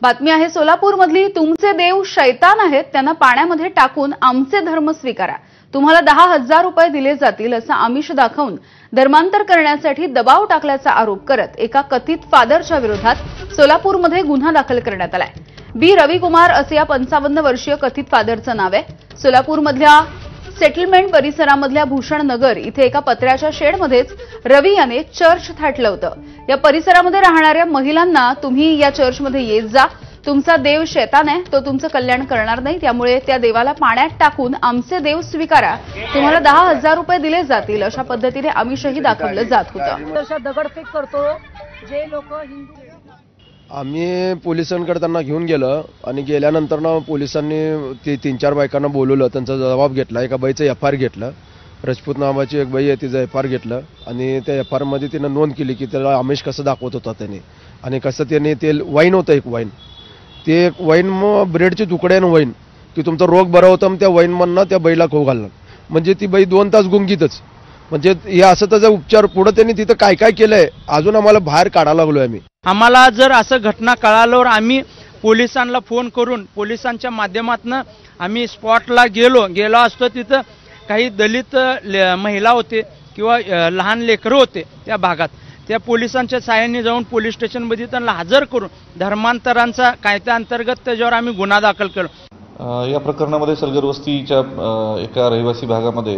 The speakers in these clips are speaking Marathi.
बातमी आहे सोलापूरमधली। तुमचे देव शैतान आहेत, त्यांना पाण्यामध्ये टाकून आमचे धर्म स्वीकारा, तुम्हाला 10,000 रुपये दिले जातील असं आमिष दाखवून धर्मांतर करण्यासाठी दबाव टाकल्याचा आरोप करत एका कथित फादरच्या विरोधात सोलापूरमध्ये गुन्हा दाखल करण्यात आलाय। बी रविकुमार असे या 55 वर्षीय कथित फादरचं नाव आहे। सोलापूरमधल्या सेटलमेंट परिसरामधल्या भूषण नगर इथे एका पत्र्याच्या शेडमध्येच रवी याने चर्च थाटलं होतं। या परिसरामध्ये राहणाऱ्या महिलांना तुम्ही या चर्चमध्ये येत जा, तुमचा देव शैतान आहे, तो तुमचं कल्याण करणार नाही, त्यामुळे त्या देवाला पाण्यात टाकून आमचे देव स्वीकारा, तुम्हाला 10,000 रुपये दिले जातील अशा पद्धतीने आमिषही दाखवलं जात होतं। दगडफेक करतो जे लोक हिंदू आम्ही पोलिसांकडे त्यांना घेऊन गेलो आणि गेल्यानंतर ना पोलिसांनी ते 3-4 बायकांना बोलवलं, त्यांचा जबाब घेतला। एका बाईचं एफआर घेतलं, राजपूत नावाची एक बाई आहे, तिचं एफआर घेतलं आणि त्या एफआर मध्ये तिनं नोंद केली की त्याला आमिष कसं दाखवत होता त्याने आणि कसं त्याने ते वाईन होतं, एक वाईन, ते एक वाईन मग ब्रेडचे तुकडे आणि वाईन की तुमचा रोग बरा होता, मग त्या वाईन मधनं त्या बाईला खाऊ घालणं, म्हणजे ती बाई 2 तास गुंगीतच, म्हणजे हे असं त्याचा उपचार पुढे त्यांनी तिथं काय काय केलंय अजून आम्हाला बाहेर काढायला लागलोय आम्ही। आम्हाला जर असं घटना कळाल्यावर आम्ही पोलिसांना फोन करून पोलिसांच्या माध्यमातून आम्ही स्पॉटला गेलो असतो। तिथं काही दलित महिला होते किंवा लहान लेकरं होते त्या भागात, त्या पोलिसांच्या सहाय्याने जाऊन पोलीस स्टेशनमध्ये त्यांना हजर करून धर्मांतरांचा कायद्याअंतर्गत त्याच्यावर आम्ही गुन्हा दाखल केला। या प्रकरणामध्ये सलगर वस्तीच्या एका रहिवासी भागामध्ये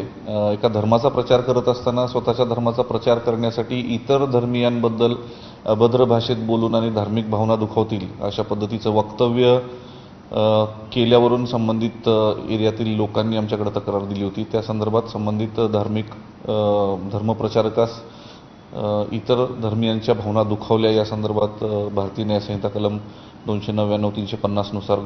एका धर्माचा प्रचार करत असताना स्वतःच्या धर्माचा प्रचार करण्यासाठी इतर धर्मीयांबद्दल अभद्र भाषेत बोलून आणि धार्मिक भावना दुखावतील अशा पद्धतीचं वक्तव्य केल्यावरून संबंधित एरियातील लोकांनी आमच्याकडे तक्रार दिली होती। त्या संदर्भात संबंधित धर्मप्रचारकास इतर धर्मियांच्या भावना दुखावल्या या संदर्भात भारतीय न्याय संहिता कलम 299-350 नुसार